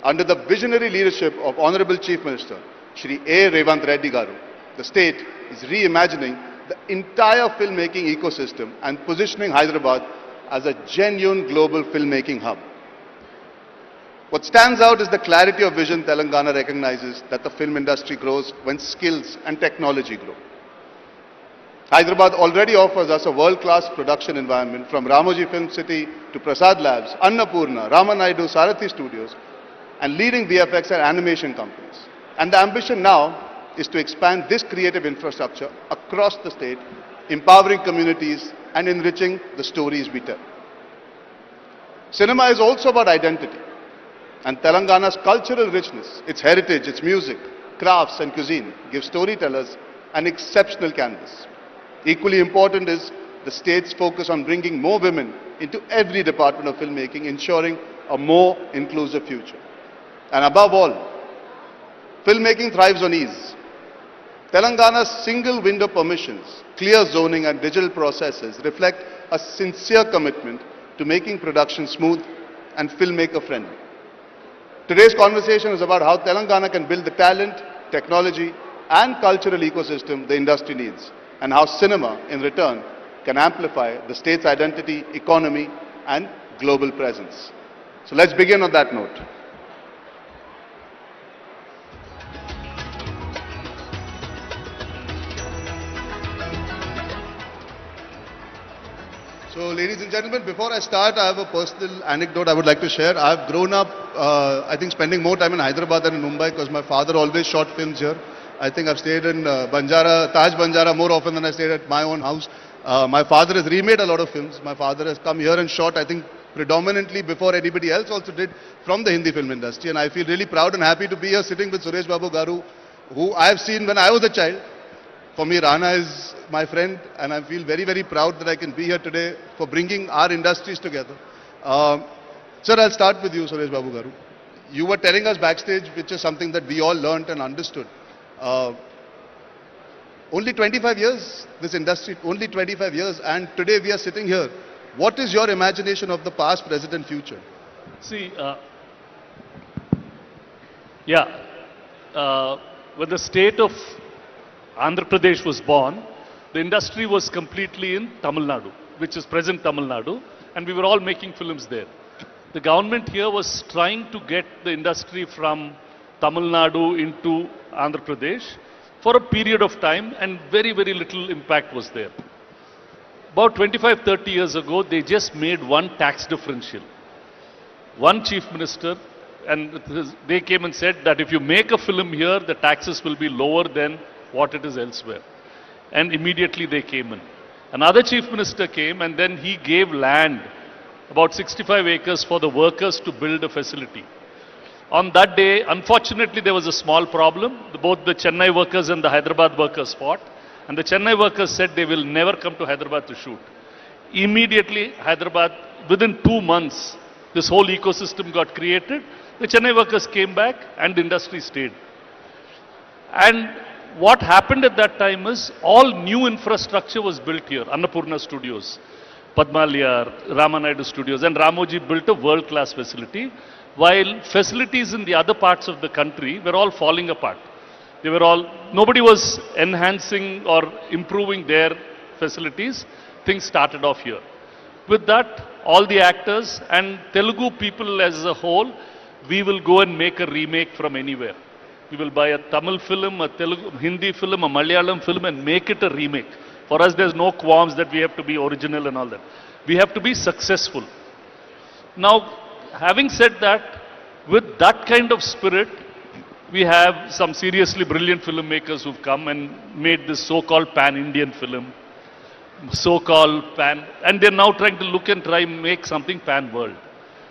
Under the visionary leadership of Honorable Chief Minister, Shri A. Revant Reddy Garu, the state is reimagining the entire filmmaking ecosystem and positioning Hyderabad as a genuine global filmmaking hub. What stands out is the clarity of vision. Telangana recognizes that the film industry grows when skills and technology grow. Hyderabad already offers us a world-class production environment, from Ramoji Film City to Prasad Labs, Annapurna, Ramanaidu, Sarathi Studios, and leading VFX and animation companies. And the ambition now is to expand this creative infrastructure across the state, empowering communities and enriching the stories we tell. Cinema is also about identity, and Telangana's cultural richness, its heritage, its music, crafts and cuisine give storytellers an exceptional canvas. Equally important is the state's focus on bringing more women into every department of filmmaking, ensuring a more inclusive future. And above all, filmmaking thrives on ease. Telangana's single window permissions, clear zoning and digital processes reflect a sincere commitment to making production smooth and filmmaker friendly. Today's conversation is about how Telangana can build the talent, technology and cultural ecosystem the industry needs, and how cinema, in return, can amplify the state's identity, economy and global presence. So let's begin on that note. So ladies and gentlemen, before I start, I have a personal anecdote I would like to share. I've grown up, I think, spending more time in Hyderabad than in Mumbai because my father always shot films here. I think I've stayed in Taj Banjara more often than I stayed at my own house. My father has remade a lot of films. My father has come here and shot, I think, predominantly before anybody else also did, from the Hindi film industry. And I feel really proud and happy to be here sitting with Suresh Babu Garu, who I have seen when I was a child. For me, Rana is my friend, and I feel very, very proud that I can be here today for bringing our industries together. Sir, I'll start with you, Suresh Babu Garu. You were telling us backstage, which is something that we all learnt and understood. Only 25 years, this industry, only 25 years, and today we are sitting here. What is your imagination of the past, present and future? See, when the state of Andhra Pradesh was born, the industry was completely in Tamil Nadu, which is present Tamil Nadu, and we were all making films there. The government here was trying to get the industry from Tamil Nadu into Andhra Pradesh for a period of time, and very, very little impact was there. About 25-30 years ago, they just made one tax differential. One chief minister, and they came and said that if you make a film here, the taxes will be lower than what it is elsewhere. And immediately they came in. Another chief minister came, and then he gave land, about 65 acres, for the workers to build a facility. On that day, unfortunately, there was a small problem. Both the Chennai workers and the Hyderabad workers fought. And the Chennai workers said they will never come to Hyderabad to shoot. Immediately, Hyderabad, within 2 months, this whole ecosystem got created. The Chennai workers came back and the industry stayed. And what happened at that time is all new infrastructure was built here. Annapurna Studios, Padmaliyar, Ramanaidu Studios, and Ramoji built a world-class facility, while facilities in the other parts of the country were all falling apart. They were all, nobody was enhancing or improving their facilities. Things started off here. With that, all the actors and Telugu people as a whole, we will go and make a remake from anywhere. We will buy a Tamil film, a Telugu, Hindi film, a Malayalam film and make it a remake. For us, there's no qualms that we have to be original and all that. We have to be successful. Now, having said that, with that kind of spirit, we have some seriously brilliant filmmakers who've come and made this so-called pan-Indian film, so-called pan, and they're now trying to look and try and make something pan-world.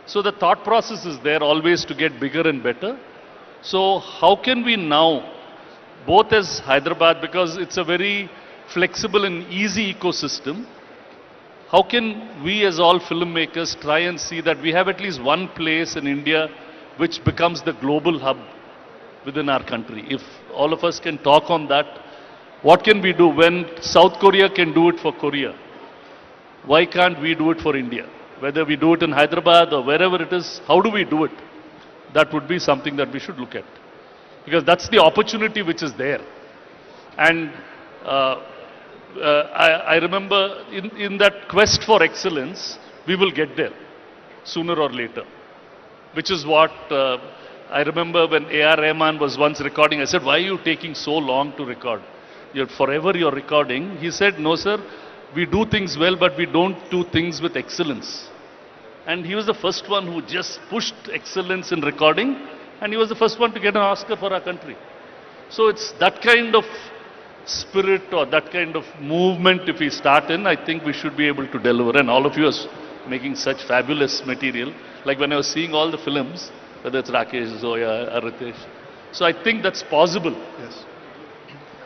So the thought process is there always to get bigger and better. So how can we now, both as Hyderabad, because it's a very flexible and easy ecosystem, how can we as all filmmakers try and see that we have at least one place in India which becomes the global hub within our country? If all of us can talk on that, what can we do when South Korea can do it for Korea? Why can't we do it for India? Whether we do it in Hyderabad or wherever it is, how do we do it? that would be something that we should look at. Because that's the opportunity which is there. And I remember in that quest for excellence, we will get there sooner or later. Which is what I remember when A.R. Rahman was once recording. I said, why are you taking so long to record? You're recording. He said, no sir, we do things well, but we don't do things with excellence. And he was the first one who just pushed excellence in recording, and he was the first one to get an Oscar for our country. So it's that kind of spirit or that kind of movement if we start in, I think we should be able to deliver. And all of you are making such fabulous material. Like when I was seeing all the films, whether it's Rakesh, Zoya, Aritesh. So I think that's possible. Yes.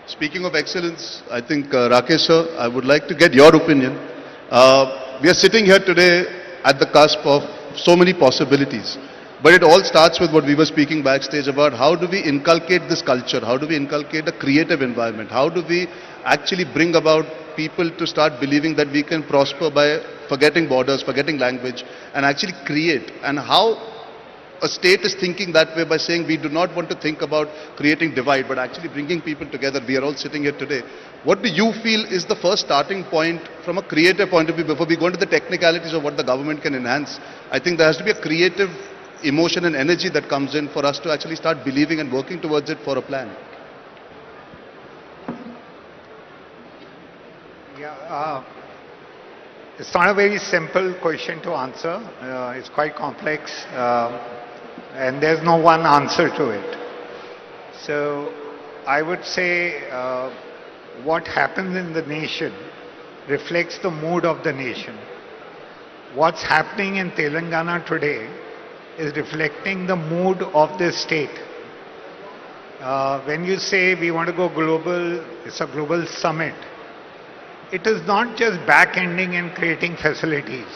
Speaking of excellence, I think Rakesh sir, I would like to get your opinion. We are sitting here today at the cusp of so many possibilities. But it all starts with what we were speaking backstage about. How do we inculcate this culture? How do we inculcate a creative environment? How do we actually bring about people to start believing that we can prosper by forgetting borders, forgetting language, and actually create? And how a state is thinking that way by saying we do not want to think about creating divide, but actually bringing people together. We are all sitting here today. What do you feel is the first starting point from a creative point of view before we go into the technicalities of what the government can enhance? I think there has to be a creative emotion and energy that comes in for us to actually start believing and working towards it for a plan. Yeah, it's not a very simple question to answer. It's quite complex, and there's no one answer to it. So I would say what happens in the nation reflects the mood of the nation. What's happening in Telangana today is reflecting the mood of the state. When you say we want to go global, it's a global summit. It is not just back-ending and creating facilities,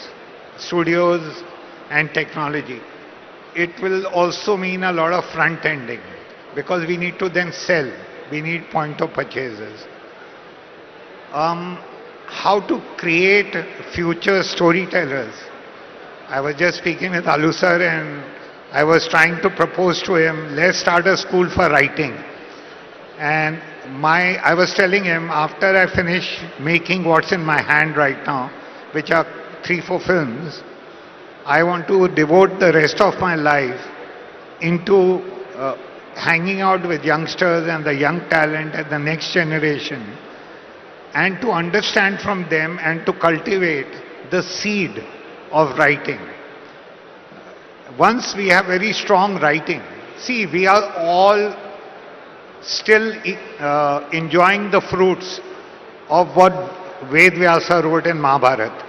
studios and technology. It will also mean a lot of front-ending because we need to then sell. We need point of purchases. How to create future storytellers. I was just speaking with Allu sir and I was trying to propose to him, let's start a school for writing. And I was telling him, after I finish making what's in my hand right now, which are 3-4 films, I want to devote the rest of my life into hanging out with youngsters and the young talent and the next generation, and to understand from them and to cultivate the seed of writing. Once we have very strong writing, see, we are all still enjoying the fruits of what Ved Vyasa wrote in Mahabharata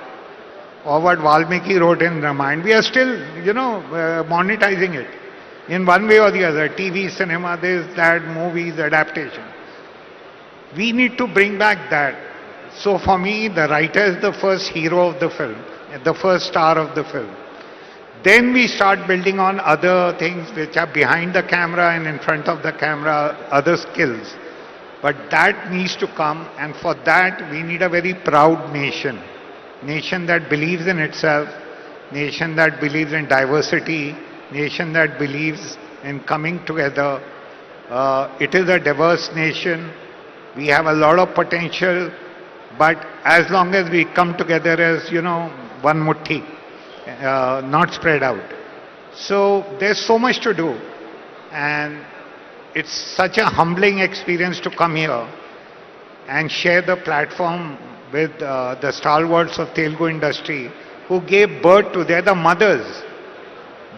or what Valmiki wrote in Ramayana. We are still, monetizing it in one way or the other. TV, cinema, this, that, movies, adaptation. We need to bring back that. So for me, the writer is the first hero of the film, the first star of the film. Then we start building on other things which are behind the camera and in front of the camera, other skills. But that needs to come, and for that we need a very proud nation. Nation that believes in itself, nation that believes in diversity, nation that believes in coming together. It is a diverse nation. We have a lot of potential, but as long as we come together as, one mutti, not spread out. So there's so much to do, and it's such a humbling experience to come here and share the platform with the stalwarts of Telugu industry who gave birth to, they're the mothers.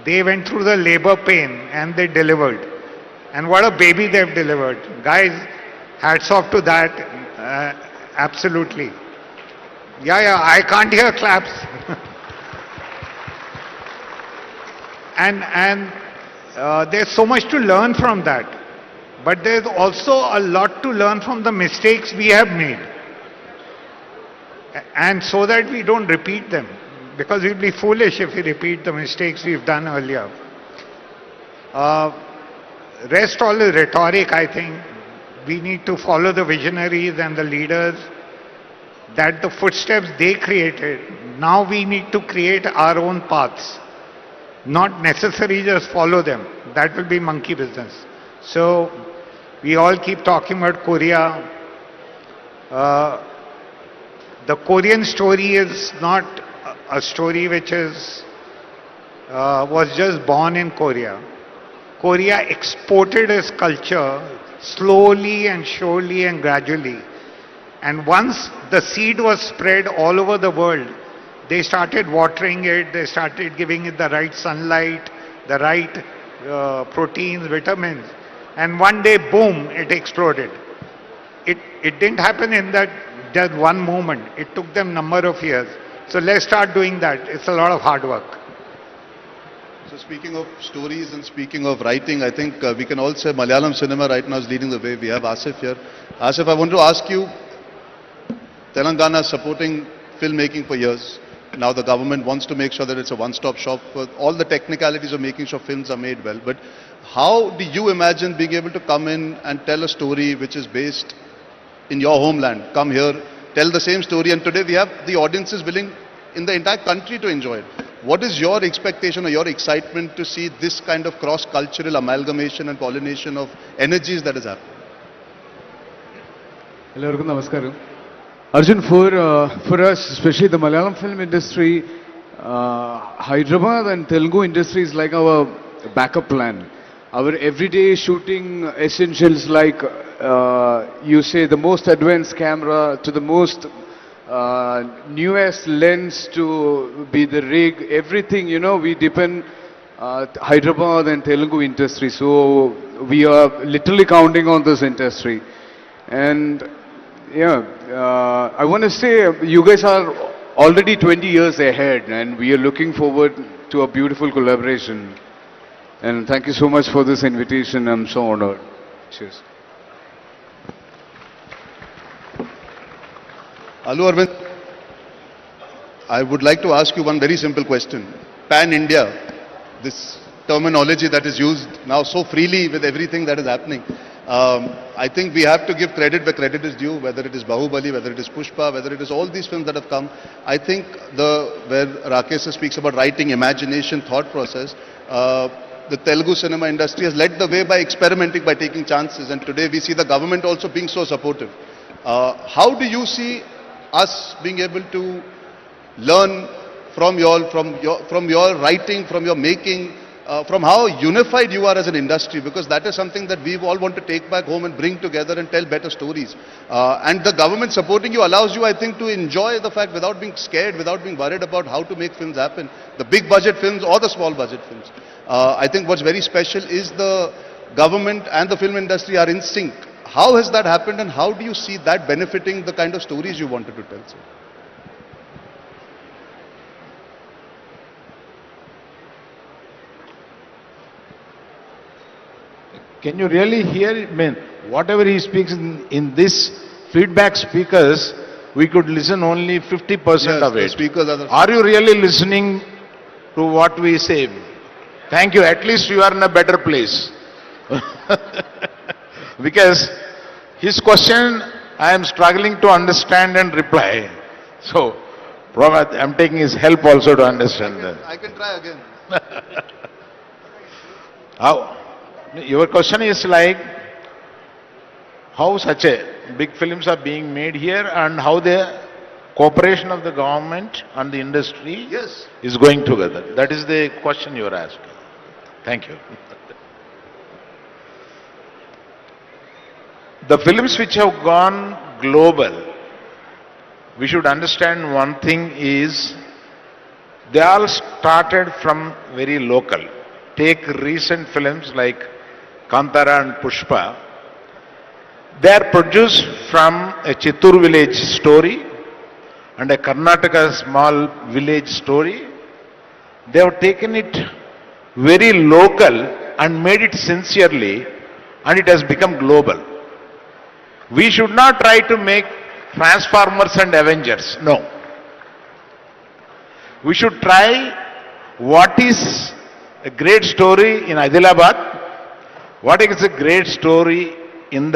They went through the labor pain and they delivered. And what a baby they've delivered. Guys, hats off to that, absolutely. Yeah, I can't hear claps. And there's so much to learn from that. But there's also a lot to learn from the mistakes we have made. And so that we don't repeat them. Because we'll be foolish if we repeat the mistakes we've done earlier. Rest all is rhetoric, I think. We need to follow the visionaries and the leaders, that the footsteps they created. Now we need to create our own paths. not necessarily just follow them. That will be monkey business. So we all keep talking about Korea. The Korean story is not a story which is was just born in Korea. Korea exported its culture slowly and surely and gradually. And once the seed was spread all over the world, they started watering it, they started giving it the right sunlight, the right proteins, vitamins. And one day, boom, it exploded. It didn't happen in that just one moment. It took them number of years. So let's start doing that. It's a lot of hard work. So speaking of stories and speaking of writing, I think we can all say Malayalam cinema right now is leading the way. We have Asif here. Asif, I want to ask you, Telangana is supporting filmmaking for years. Now the government wants to make sure that it's a one-stop shop for all the technicalities of making sure films are made well. But how do you imagine being able to come in and tell a story which is based in your homeland? Come here, tell the same story, and today we have the audiences willing in the entire country to enjoy it. What is your expectation or your excitement to see this kind of cross-cultural amalgamation and pollination of energies that is happening? എല്ലാവർക്കും നമസ്കാരം. Arjun, for us, especially the Malayalam film industry, Hyderabad and Telugu industry is like our backup plan. Our everyday shooting essentials like, you say, the most advanced camera to the most newest lens to be the rig, everything, we depend Hyderabad and Telugu industry. So we are literally counting on this industry. And I want to say you guys are already 20 years ahead and we are looking forward to a beautiful collaboration. And thank you so much for this invitation. I'm so honored. Cheers. Allu Aravind, I would like to ask you one very simple question. Pan-India, this terminology that is used now so freely with everything that is happening, I think we have to give credit where credit is due, whether it is Bahubali, whether it is Pushpa, whether it is all these films that have come. I think where Rakesh speaks about writing, imagination, thought process, the Telugu cinema industry has led the way by experimenting, by taking chances, and today we see the government also being so supportive. How do you see us being able to learn from your writing, from your making, from how unified you are as an industry, because that is something that we all want to take back home and bring together and tell better stories. And the government supporting you allows you, I think, to enjoy the fact without being scared, without being worried about how to make films happen, the big budget films or the small budget films. I think what's very special is the government and the film industry are in sync. How has that happened and how do you see that benefiting the kind of stories you wanted to tell, sir? Can you really hear it? I mean, whatever he speaks in this feedback speakers, we could listen only 50% of it. Speakers are you really listening to what we say? Thank you. At least you are in a better place. Because his question, I am struggling to understand and reply. So, I'm taking his help also to understand that. I can try again. How? Your question is like, how such a big films are being made here and how the cooperation of the government and the industry is going together. That is the question you are asking. Thank you. The films which have gone global, we should understand one thing is, they all started from very local. Take recent films like Kantara and Pushpa. They are produced from a Chittoor village story and a Karnataka small village story. They have taken it very local and made it sincerely, and it has become global. We should not try to make Transformers and Avengers. No. We should try what is a great story in Adilabad, what is a great story in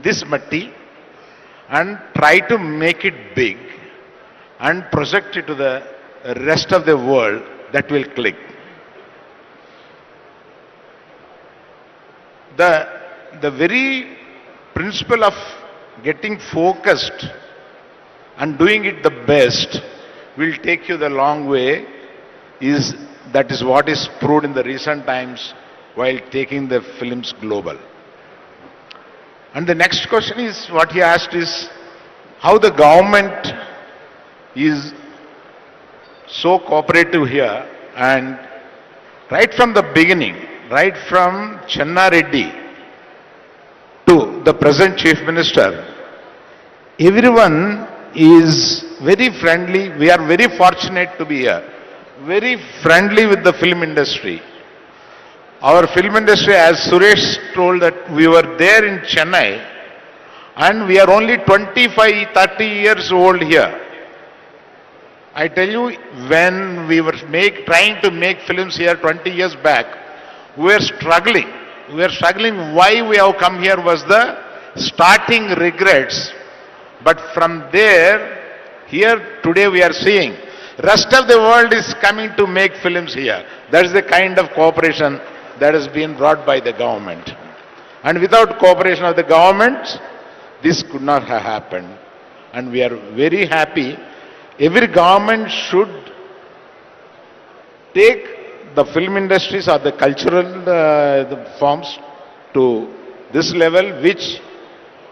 this matti, and try to make it big and project it to the rest of the world. That will click. the very principle of getting focused and doing it the best will take you the long way. That is what is proved in the recent times while taking the films global. And the next question is, what he asked is, how the government is so cooperative here, and right from the beginning, right from Channa Reddy to the present Chief Minister, everyone is very friendly. We are very fortunate to be here. Very friendly with the film industry. Our film industry, as Suresh told, that we were there in Chennai and we are only 25, 30 years old here. I tell you, when we were trying to make films here 20 years back, we were struggling. We were struggling. Why we have come here was the starting regrets. But from there, here today we are seeing, rest of the world is coming to make films here. That is the kind of cooperation that has been brought by the government. And without cooperation of the government, this could not have happened. And we are very happy. Every government should take the film industries or the cultural the forms to this level, which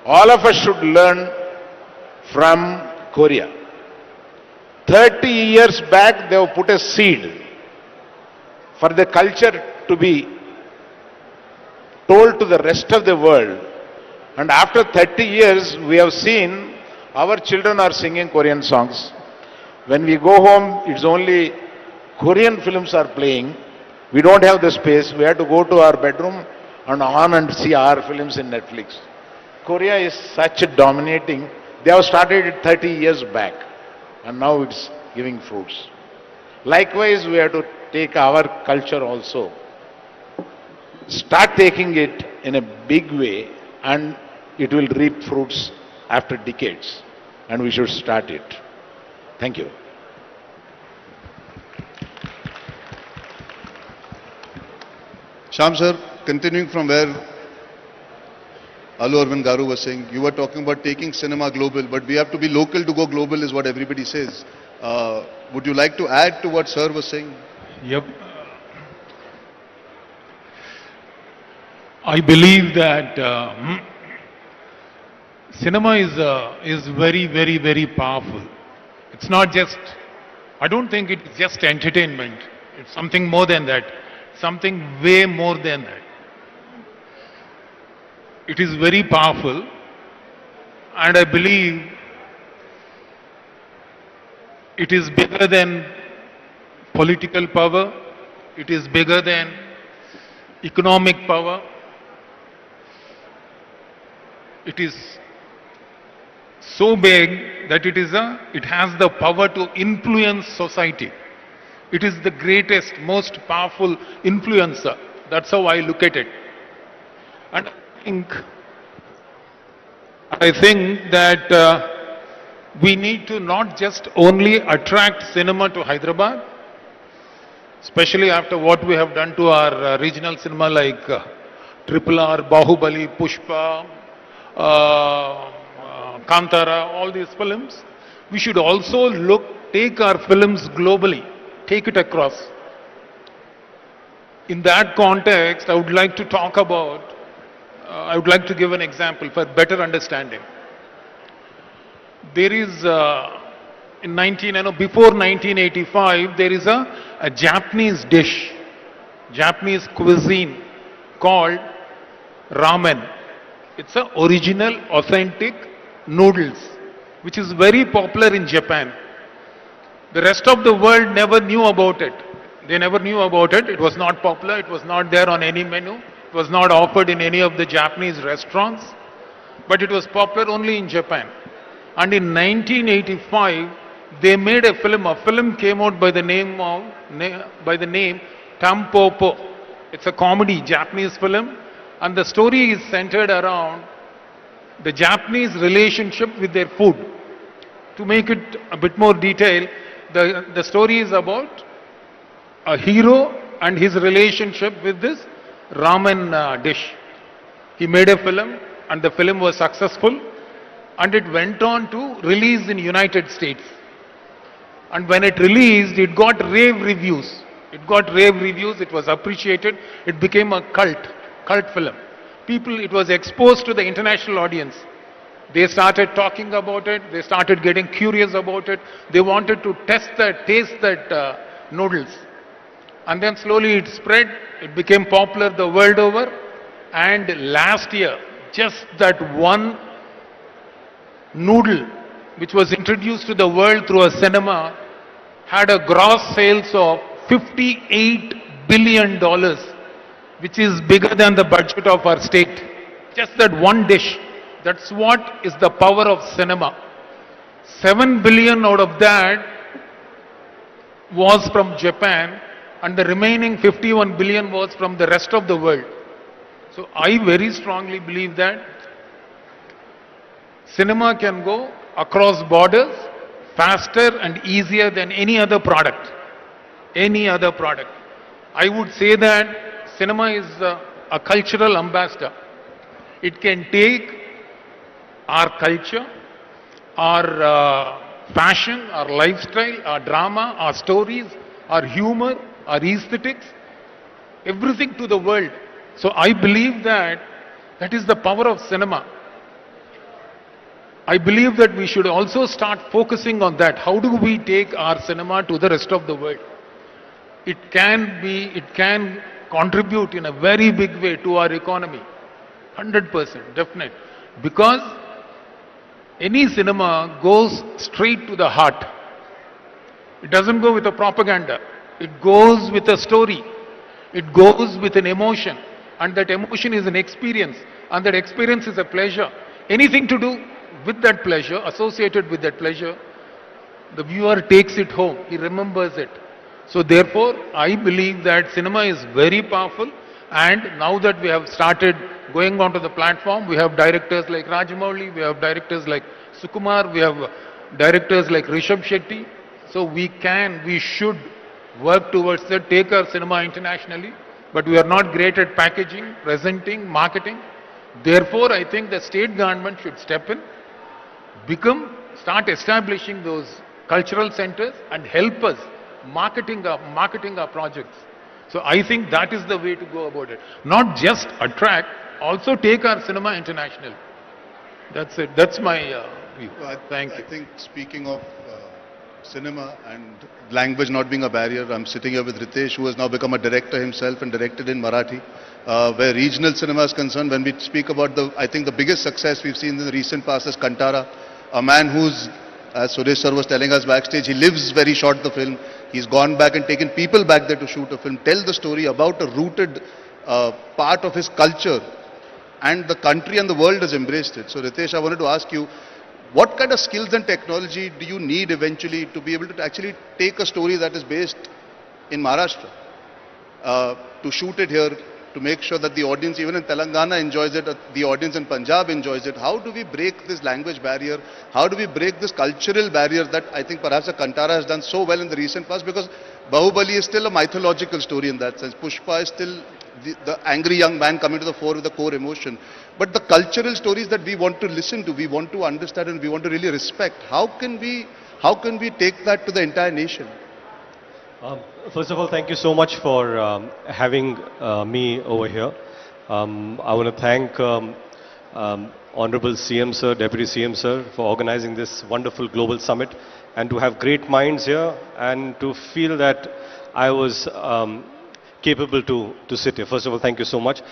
all of us should learn from Korea. 30 years back, they have put a seed for the culture to be told to the rest of the world. And after 30 years, we have seen our children are singing Korean songs. When we go home, it's only Korean films are playing. We don't have the space. We have to go to our bedroom and on and see our films in Netflix. Korea is such a dominating. They have started it 30 years back. And now it's giving fruits. Likewise, we have to take our culture also. Start taking it in a big way, and it will reap fruits after decades. And we should start it. Thank you. Shyam sir, continuing from where Allu Aravind Garu was saying, you were talking about taking cinema global, but we have to be local to go global is what everybody says. Would you like to add to what sir was saying? Yep. I believe that cinema is very, very, very powerful. It's not just, I don't think it's just entertainment. It's something more than that. Something way more than that. It is very powerful, and I believe it is bigger than political power. It is bigger than economic power. It is so big that it has the power to influence society. It is the greatest, most powerful influencer. That's how I look at it. And I think that we need to not just only attract cinema to Hyderabad, especially after what we have done to our regional cinema like Triple R, Bahubali, Pushpa, Kantara, all these films. We should also take our films globally, take it across. In that context, I would like to talk about, I would like to give an example for better understanding. There is, before 1985, there is a Japanese dish, Japanese cuisine called ramen. It's an original, authentic noodles, which is very popular in Japan. The rest of the world never knew about it. They never knew about it. It was not popular. It was not there on any menu. It was not offered in any of the Japanese restaurants. But it was popular only in Japan. And in 1985, they made a film. A film came out by the name Tampopo. It's a comedy, Japanese film. And the story is centered around the Japanese relationship with their food. To make it a bit more detailed, the story is about a hero and his relationship with this ramen dish. He made a film and the film was successful and it went on to release in United States. And when it released, it got rave reviews. It got rave reviews, it was appreciated, it became a cult film. People, it was exposed to the international audience. They started talking about it, they started getting curious about it, they wanted to taste that noodles. And then slowly it spread, it became popular the world over. And last year, just that one noodle which was introduced to the world through a cinema had a gross sales of $58 billion, which is bigger than the budget of our state. Just that one dish. That's what is the power of cinema. 7 billion out of that was from Japan and the remaining 51 billion was from the rest of the world. So I very strongly believe that cinema can go across borders faster and easier than any other product. Any other product. I would say that cinema is a cultural ambassador. It can take our culture, our fashion, our lifestyle, our drama, our stories, our humor, our aesthetics, everything to the world. So I believe that that is the power of cinema. I believe that we should also start focusing on that. How do we take our cinema to the rest of the world? It can contribute in a very big way to our economy. 100%, definite. Because any cinema goes straight to the heart. It doesn't go with a propaganda. It goes with a story. It goes with an emotion. And that emotion is an experience. And that experience is a pleasure. Anything to do with that pleasure, associated with that pleasure, the viewer takes it home. He remembers it. So therefore, I believe that cinema is very powerful. And now that we have started going onto the platform, we have directors like Rajamouli, we have directors like Sukumar, we have directors like Rishabh Shetty. So we should work towards that, take our cinema internationally. But we are not great at packaging, presenting, marketing. Therefore, I think the state government should step in, start establishing those cultural centers and help us marketing our projects. So I think that is the way to go about it. Not just attract, also take our cinema international. That's it. That's my view. Thank you. I think speaking of cinema and language not being a barrier, I'm sitting here with Ritesh, who has now become a director himself and directed in Marathi. Where regional cinema is concerned, when we speak about I think the biggest success we've seen in the recent past is Kantara, a man who's, as Suresh sir was telling us backstage, he lives where he shot the film. He's gone back and taken people back there to shoot a film, tell the story about a rooted part of his culture, and the country and the world has embraced it. So Ritesh, I wanted to ask you, what kind of skills and technology do you need eventually to be able to actually take a story that is based in Maharashtra, to shoot it here, to make sure that the audience, even in Telangana, enjoys it, the audience in Punjab enjoys it? How do we break this language barrier? How do we break this cultural barrier that I think perhaps a Kantara has done so well in the recent past? Because Bahubali is still a mythological story in that sense. Pushpa is still the angry young man coming to the fore with the core emotion. But the cultural stories that we want to listen to, we want to understand and we want to really respect, how can we take that to the entire nation? First of all, thank you so much for having me over here. I want to thank Honorable CM Sir, Deputy CM Sir, for organizing this wonderful global summit, and to have great minds here and to feel that I was capable to sit here. First of all, thank you so much.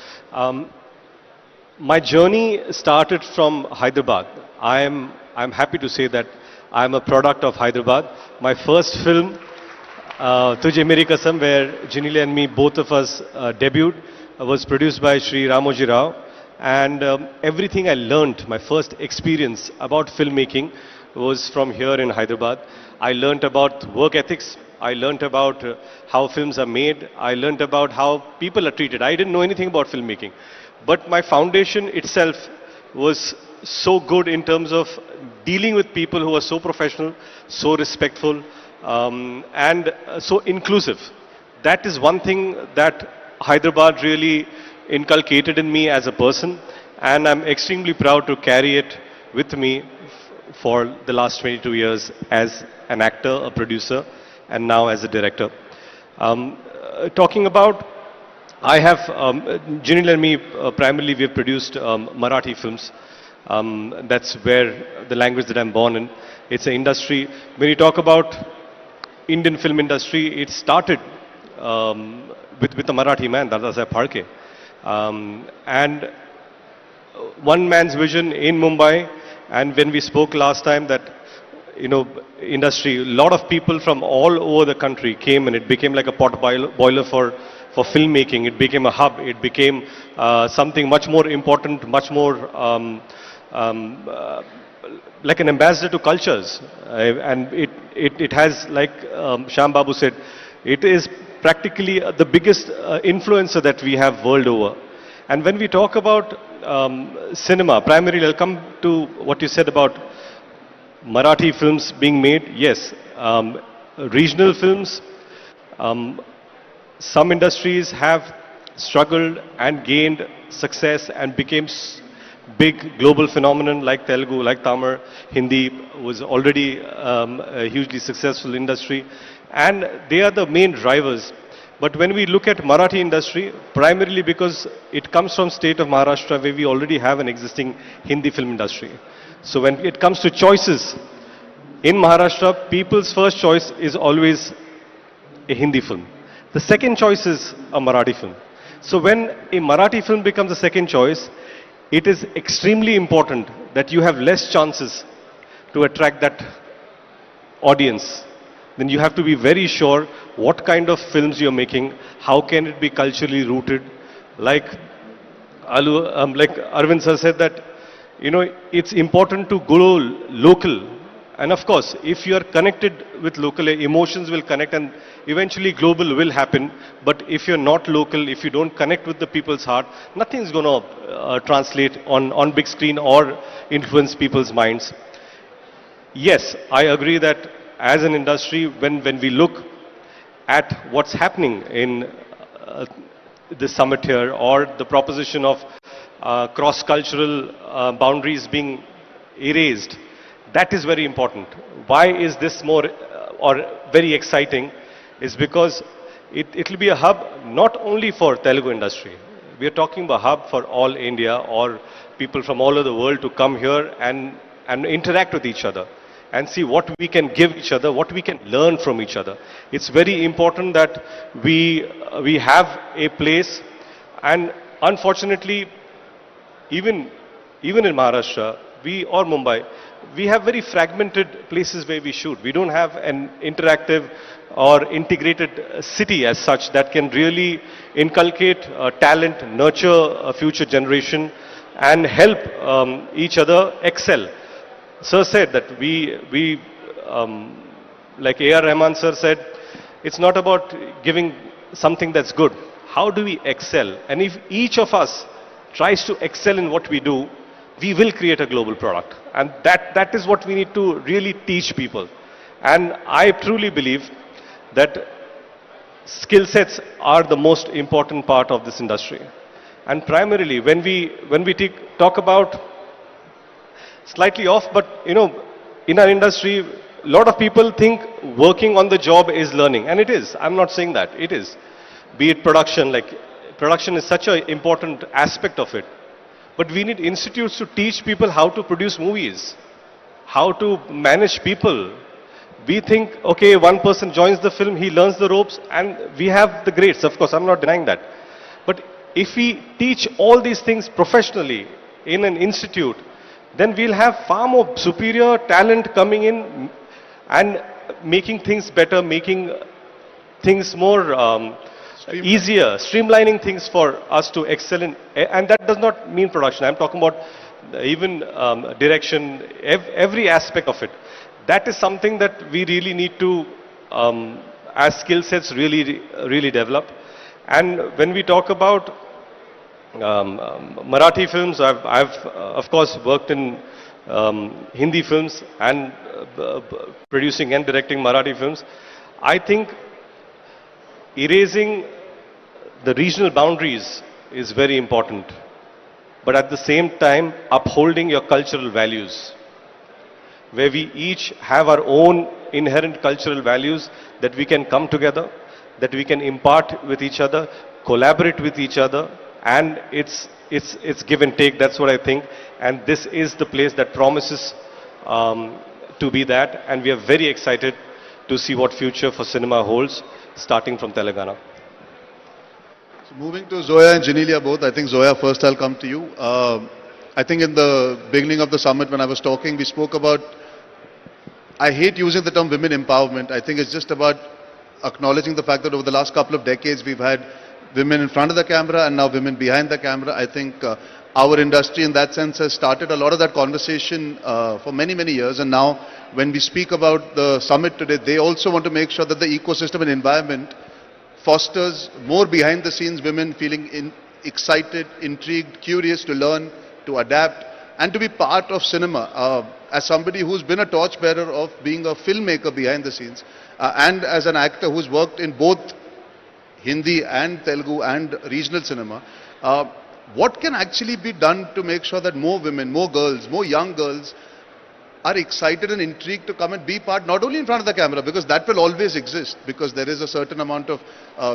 My journey started from Hyderabad. I'm happy to say that I'm a product of Hyderabad. My first film, Tujhe Meri Kasam, where Genelia and me, both of us debuted, was produced by Shri Ramoji Rao. And everything I learned, my first experience about filmmaking was from here in Hyderabad. I learned about work ethics. I learned about how films are made. I learned about how people are treated. I didn't know anything about filmmaking. But my foundation itself was so good in terms of dealing with people who are so professional, so respectful, and so inclusive. That is one thing that Hyderabad really inculcated in me as a person, and I'm extremely proud to carry it with me for the last 22 years as an actor, a producer, and now as a director. Talking about, I have, Genelia and me, primarily we have produced Marathi films. That's where the language that I'm born in. It's an industry. When you talk about Indian film industry, it started with a Marathi man, Dadasaheb Phalke. And one man's vision in Mumbai, and when we spoke last time that, industry, a lot of people from all over the country came and it became like a boiler for filmmaking. It became a hub. It became something much more important, much more like an ambassador to cultures. And it has, like Sham Babu said, it is practically the biggest influencer that we have world over. And when we talk about cinema, primarily I'll come to what you said about Marathi films being made. Yes, regional films, some industries have struggled and gained success and became big global phenomenon like Telugu, like Tamil. Hindi was already a hugely successful industry, and they are the main drivers. But when we look at Marathi industry, primarily because it comes from state of Maharashtra where we already have an existing Hindi film industry. So when it comes to choices, in Maharashtra, people's first choice is always a Hindi film. The second choice is a Marathi film. So when a Marathi film becomes the second choice, it is extremely important that you have less chances to attract that audience. Then you have to be very sure what kind of films you're making, how can it be culturally rooted. Like Arvind sir said that, it's important to go local. And of course, if you are connected with local, emotions will connect and eventually global will happen. But if you're not local, if you don't connect with the people's heart, nothing's going to translate on big screen or influence people's minds. Yes, I agree that as an industry, when we look at what's happening in the summit here, or the proposition of cross-cultural boundaries being erased, that is very important. Why is this more or very exciting? Is because it will be a hub not only for Telugu industry. We are talking about a hub for all India or people from all over the world to come here and interact with each other and see what we can give each other, what we can learn from each other. It's very important that we have a place, and unfortunately, even in Maharashtra, or Mumbai, we have very fragmented places where we shoot. We don't have an interactive or integrated city as such that can really inculcate talent, nurture a future generation, and help each other excel. Sir said that we like A.R. Rahman sir said, it's not about giving something that's good. How do we excel? And if each of us tries to excel in what we do, we will create a global product. And that is what we need to really teach people. And I truly believe that skill sets are the most important part of this industry. And primarily, when we talk about, slightly off, but in our industry, a lot of people think working on the job is learning. And it is. I'm not saying that. It is. Be it production, like production is such an important aspect of it. But we need institutes to teach people how to produce movies, how to manage people. We think, okay, one person joins the film, he learns the ropes, and we have the grades. Of course, I'm not denying that. But if we teach all these things professionally in an institute, then we'll have far more superior talent coming in and making things better, making things more easier, streamlining things for us to excel in. And that does not mean production. I'm talking about even direction, every aspect of it. That is something that we really need to, as skill sets, really develop. And when we talk about Marathi films, I've of course worked in Hindi films and producing and directing Marathi films. I think erasing the regional boundaries is very important. But at the same time, upholding your cultural values, where we each have our own inherent cultural values that we can come together, that we can impart with each other, collaborate with each other, and it's give and take. That's what I think. And this is the place that promises to be that. And we are very excited to see what future for cinema holds, starting from Telangana. So moving to Zoya and Genelia both, I think Zoya first I'll come to you. I think in the beginning of the summit when I was talking, we spoke about, I hate using the term women empowerment. I think it's just about acknowledging the fact that over the last couple of decades we've had women in front of the camera and now women behind the camera. I think our industry in that sense has started a lot of that conversation for many, many years. And now when we speak about the summit today, they also want to make sure that the ecosystem and environment fosters more behind the scenes women feeling excited, intrigued, curious to learn, to adapt and to be part of cinema. As somebody who's been a torchbearer of being a filmmaker behind the scenes and as an actor who's worked in both Hindi and Telugu and regional cinema, what can actually be done to make sure that more women, more girls, more young girls are excited and intrigued to come and be part, not only in front of the camera, because that will always exist, because there is a certain amount of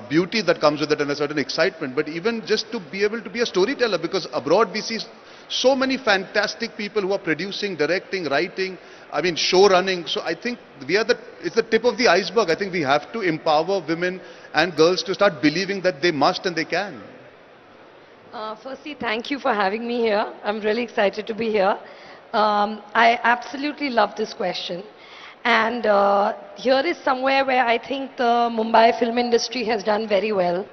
beauty that comes with it and a certain excitement, but even just to be able to be a storyteller, because abroad we see so many fantastic people who are producing, directing, writing, I mean show running. So I think it's the tip of the iceberg. I think we have to empower women and girls to start believing that they must and they can. Firstly, thank you for having me here. I'm really excited to be here. I absolutely love this question. And here is somewhere where I think the Mumbai film industry has done very well,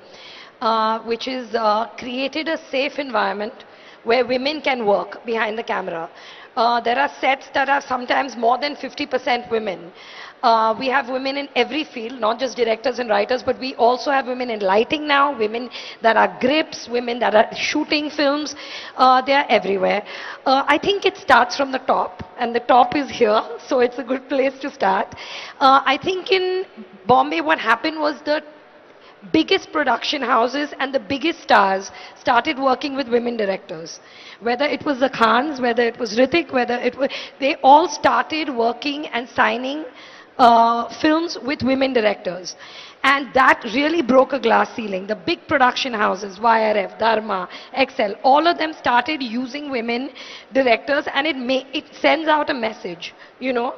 which is created a safe environment where women can work behind the camera. There are sets that are sometimes more than 50% women. We have women in every field, not just directors and writers, but we also have women in lighting now, women that are grips, women that are shooting films. They are everywhere. I think it starts from the top, and the top is here, so it's a good place to start. I think in Bombay what happened was the biggest production houses and the biggest stars started working with women directors. Whether it was the Khans, whether it was Hrithik, they all started working and signing films with women directors. And that really broke a glass ceiling. The big production houses, YRF, Dharma, Excel, all of them started using women directors, and it sends out a message, you know.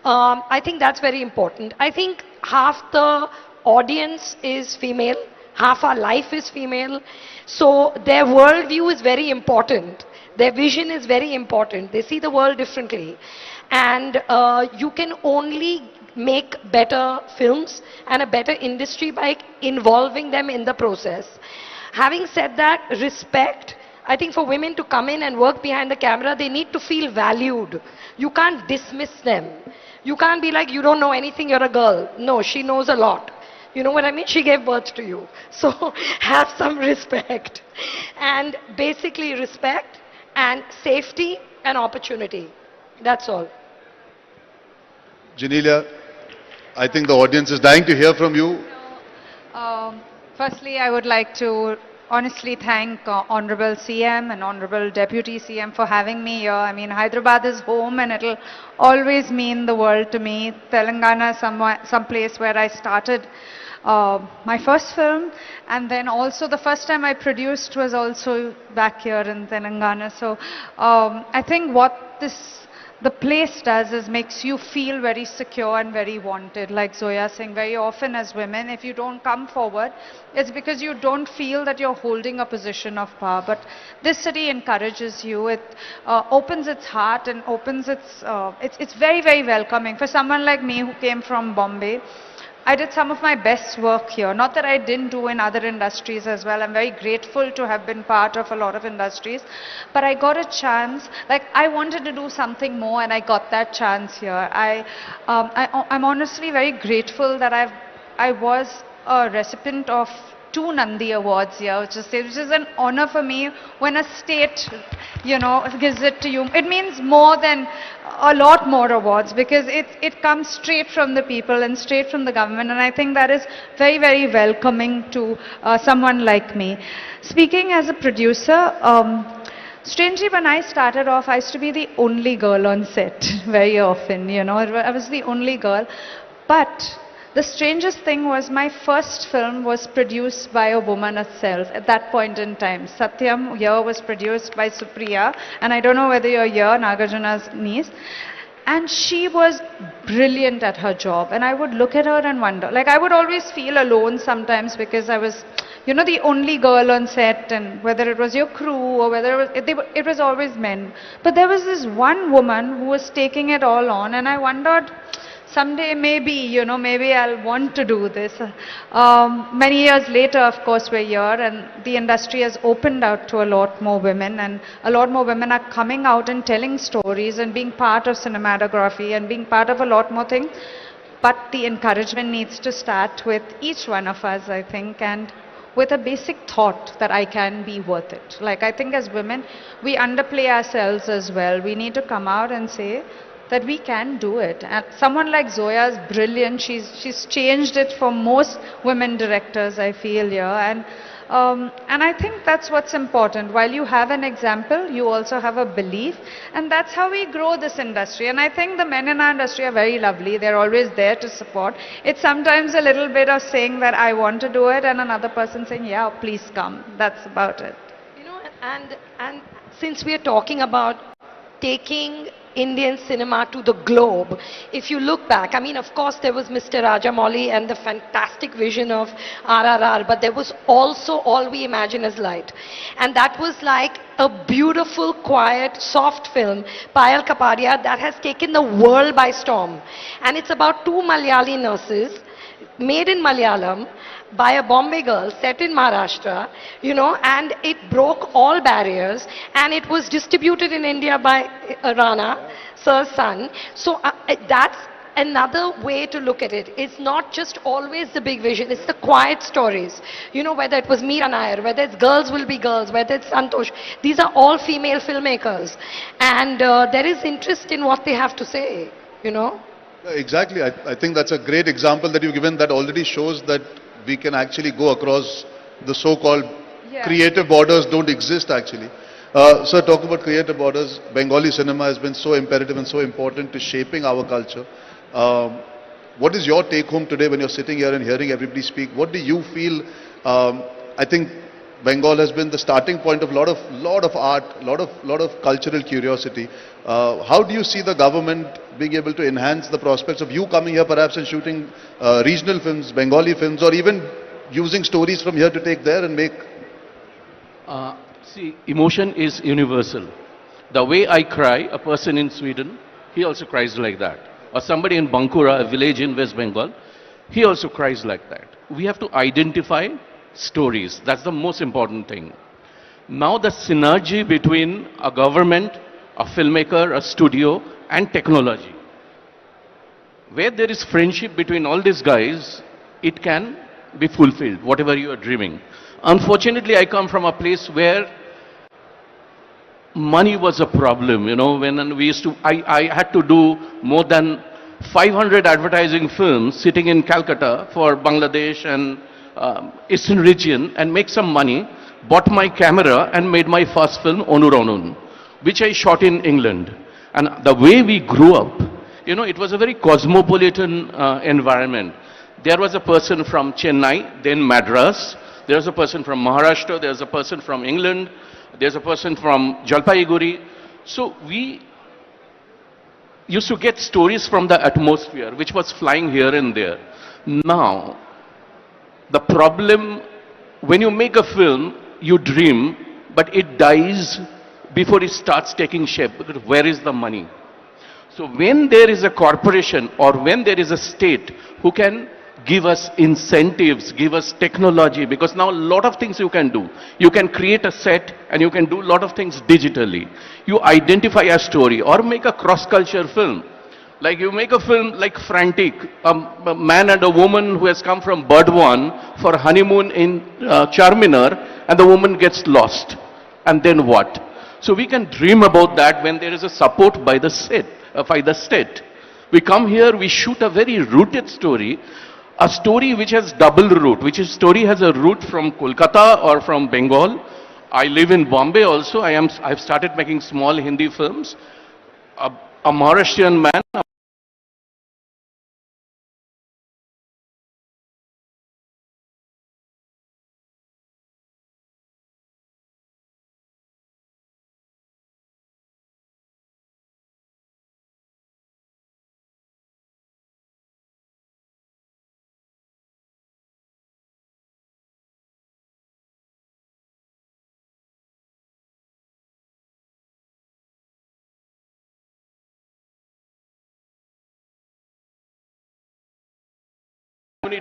I think that's very important. I think half the audience is female, half our life is female, so their worldview is very important. Their vision is very important. They see the world differently. And you can only make better films and a better industry by involving them in the process. Having said that, respect. I think for women to come in and work behind the camera, they need to feel valued. You can't dismiss them. You can't be like, you don't know anything, you're a girl. No, she knows a lot. You know what I mean? She gave birth to you. So have some respect. And basically respect and safety and opportunity. That's all. Genelia, I think the audience is dying to hear from you. Firstly, I would like to honestly thank Honorable CM and Honorable Deputy CM for having me here. I mean, Hyderabad is home and it'll always mean the world to me. Telangana is some place where I started my first film, and then also the first time I produced was also back here in Telangana. So I think what the place does is makes you feel very secure and very wanted. Like Zoya saying, very often as women, if you don't come forward, it's because you don't feel that you're holding a position of power. But this city encourages you. It opens its heart and opens it's very, very welcoming. For someone like me who came from Bombay, I did some of my best work here. Not that I didn't do in other industries as well. I'm very grateful to have been part of a lot of industries. But I got a chance, like I wanted to do something more and I got that chance here. I'm honestly very grateful that I was a recipient of 2 Nandi Awards here, which is an honor for me when a state, gives it to you. It means more than a lot more awards because it comes straight from the people and straight from the government, and I think that is very, very welcoming to someone like me. Speaking as a producer, strangely, when I started off, I used to be the only girl on set very often, I was the only girl. But the strangest thing was my first film was produced by a woman herself at that point in time. Satyam here was produced by Supriya, and I don't know whether you're here, Nagarjuna's niece. And she was brilliant at her job, and I would look at her and wonder, like I would always feel alone sometimes because I was, the only girl on set, and whether it was your crew or whether it was always men. But there was this one woman who was taking it all on, and I wondered, someday maybe, maybe I'll want to do this. Many years later, of course, we're here and the industry has opened out to a lot more women, and a lot more women are coming out and telling stories and being part of cinematography and being part of a lot more things. But the encouragement needs to start with each one of us, I think, and with a basic thought that I can be worth it. Like I think as women, we underplay ourselves as well. We need to come out and say that we can do it. And someone like Zoya is brilliant. She's changed it for most women directors, I feel, and I think that's what's important. While you have an example, you also have a belief, and that's how we grow this industry. And I think the men in our industry are very lovely. They're always there to support. It's sometimes a little bit of saying that I want to do it, and another person saying, yeah, please come. That's about it. And since we are talking about taking Indian cinema to the globe, if you look back, I mean, of course, there was Mr. Rajamouli and the fantastic vision of RRR, but there was also All We Imagine Is Light. And that was like a beautiful, quiet, soft film, Payal Kapadia, that has taken the world by storm. And it's about two Malayali nurses, made in Malayalam, by a Bombay girl set in Maharashtra, and it broke all barriers, and it was distributed in India by Rana, Sir's son. So that's another way to look at it. It's not just always the big vision, it's the quiet stories. Whether it was Meera Nair, whether it's Girls Will Be Girls, whether it's Santosh, these are all female filmmakers. And there is interest in what they have to say, Exactly. I think that's a great example that you've given that already shows that we can actually go across the so-called creative borders don't exist actually. Sir, talk about creative borders. Bengali cinema has been so imperative and so important to shaping our culture. What is your take home today when you're sitting here and hearing everybody speak? What do you feel? I think Bengal has been the starting point of lot of art, lot of cultural curiosity. How do you see the government being able to enhance the prospects of you coming here perhaps and shooting regional films, Bengali films, or even using stories from here to take there and make? See, emotion is universal. The way I cry, a person in Sweden, he also cries like that. Or somebody in Bankura, a village in West Bengal, he also cries like that. We have to identify stories. That's the most important thing. Now the synergy between a government, a filmmaker, a studio, and technology. Where there is friendship between all these guys, it can be fulfilled, whatever you are dreaming. Unfortunately, I come from a place where money was a problem, when we used to, I had to do more than 500 advertising films sitting in Calcutta for Bangladesh and Eastern region and make some money, bought my camera and made my first film, Onur Onun, which I shot in England. And the way we grew up, it was a very cosmopolitan environment. There was a person from Chennai, then Madras. There was a person from Maharashtra. There was a person from England. There's a person from Jalpaiguri. So we used to get stories from the atmosphere, which was flying here and there. Now, the problem, when you make a film, you dream, but it dies before it starts taking shape. Where is the money? So when there is a corporation or when there is a state who can give us incentives, give us technology, because now a lot of things you can do. You can create a set and you can do a lot of things digitally. You identify a story or make a cross-culture film. Like you make a film like Frantic, a man and a woman who has come from Burdwan for honeymoon in Charminar, and the woman gets lost. And then what? So we can dream about that when there is a support by the state. We come here, we shoot a very rooted story, a story which has double root, story has a root from Kolkata or from Bengal. I live in Bombay also. I've started making small Hindi films. A Maharashtrian man.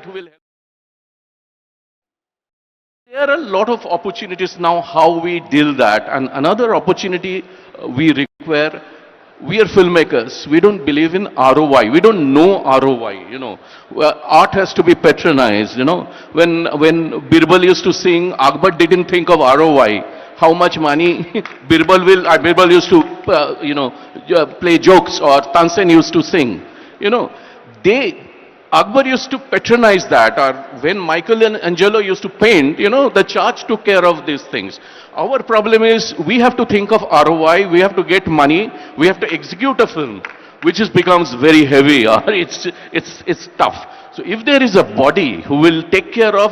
Who will help. There are a lot of opportunities now how we deal that. And another opportunity we require, we are filmmakers. We don't believe in ROI. We don't know ROI, Art has to be patronized, When Birbal used to sing, Akbar didn't think of ROI. How much money Birbal used to, play jokes, or Tansen used to sing. Akbar used to patronize that, or when Michelangelo used to paint, the church took care of these things. Our problem is we have to think of ROI, we have to get money, we have to execute a film, which becomes very heavy, or it's tough. So if there is a body who will take care of,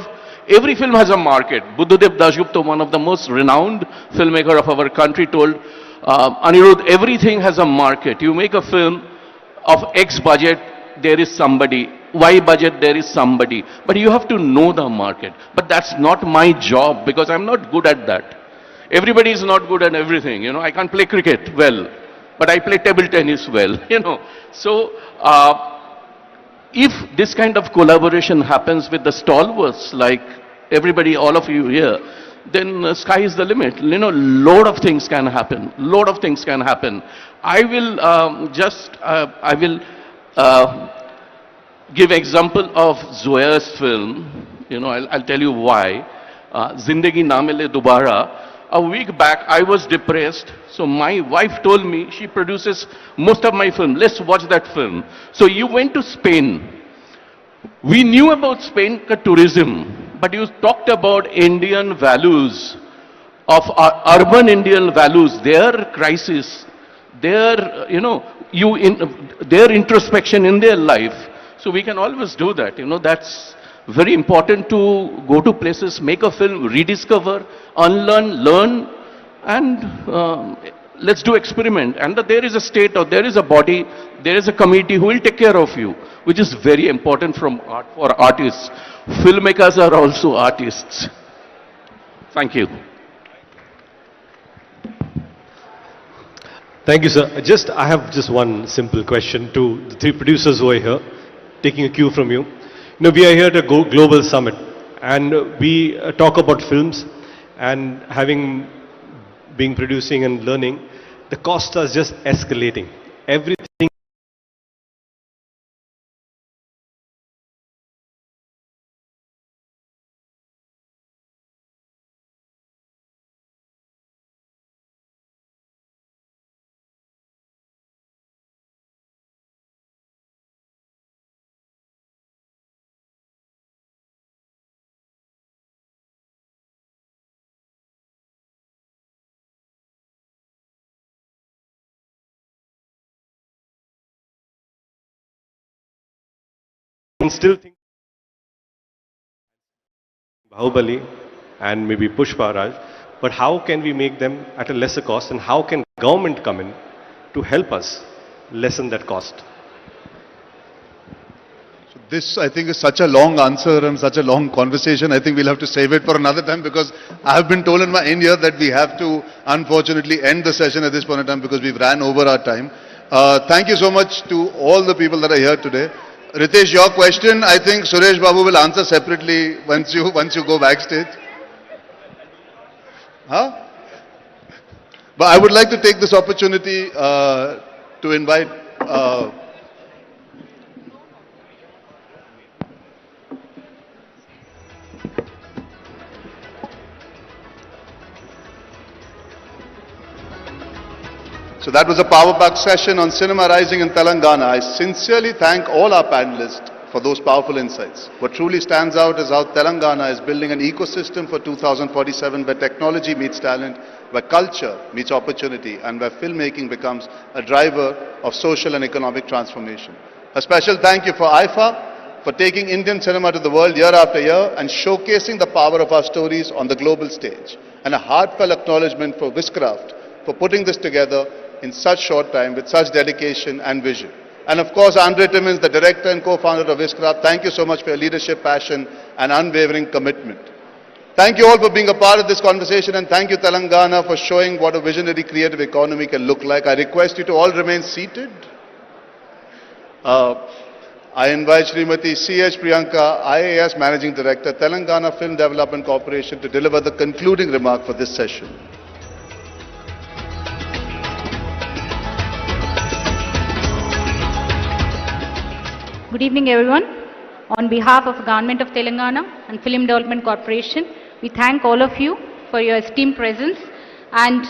every film has a market. Buddhadev Dasgupta, one of the most renowned filmmaker of our country, told Anirudh, everything has a market. You make a film of X budget, there is somebody. Y budget, there is somebody. But you have to know the market. But that's not my job, because I'm not good at that. Everybody is not good at everything, I can't play cricket well, but I play table tennis well, So, if this kind of collaboration happens with the stalwarts, like everybody, all of you here, then sky is the limit. Lot of things can happen. Lot of things can happen. I will give example of Zoya's film. I'll tell you why. Zindagi Na Mile Dobara. A week back, I was depressed. So my wife told me, she produces most of my film. Let's watch that film. So you went to Spain. We knew about Spain tourism, but you talked about Indian values, of urban Indian values, their crisis, their, their introspection in their life. So we can always do that. That's very important, to go to places, make a film, rediscover, unlearn, learn, and let's do experiment. And that there is a state, or there is a body, there is a committee who will take care of you, which is very important for artists. Filmmakers are also artists. Thank you. Thank you, sir. I have just one simple question to the three producers who are here, taking a cue from you. We are here at a global summit, and we talk about films, and been producing and learning, the costs are just escalating. Everything. Still think Bahubali and maybe Pushpa Raj, but how can we make them at a lesser cost, and how can government come in to help us lessen that cost? So this, I think, is such a long answer and such a long conversation. I think we'll have to save it for another time, because I have been told in my end here that we have to unfortunately end the session at this point in time, because we've ran over our time. Thank you so much to all the people that are here today. Ritesh, your question, I think Suresh Babu will answer separately once you go backstage. Huh? But I would like to take this opportunity to invite So that was a power-packed session on cinema rising in Telangana. I sincerely thank all our panelists for those powerful insights. What truly stands out is how Telangana is building an ecosystem for 2047 where technology meets talent, where culture meets opportunity, and where filmmaking becomes a driver of social and economic transformation. A special thank you for IFA for taking Indian cinema to the world year after year and showcasing the power of our stories on the global stage. And a heartfelt acknowledgement for Wishcraft for putting this together in such short time with such dedication and vision. And of course, Andre Timmins, the director and co-founder of Wishcraft, thank you so much for your leadership, passion and unwavering commitment. Thank you all for being a part of this conversation, and thank you Telangana for showing what a visionary creative economy can look like. I request you to all remain seated. I invite Srimati C.H. Priyanka, IAS Managing Director, Telangana Film Development Corporation, to deliver the concluding remark for this session. Good evening, everyone. On behalf of the Government of Telangana and Film Development Corporation, we thank all of you for your esteemed presence and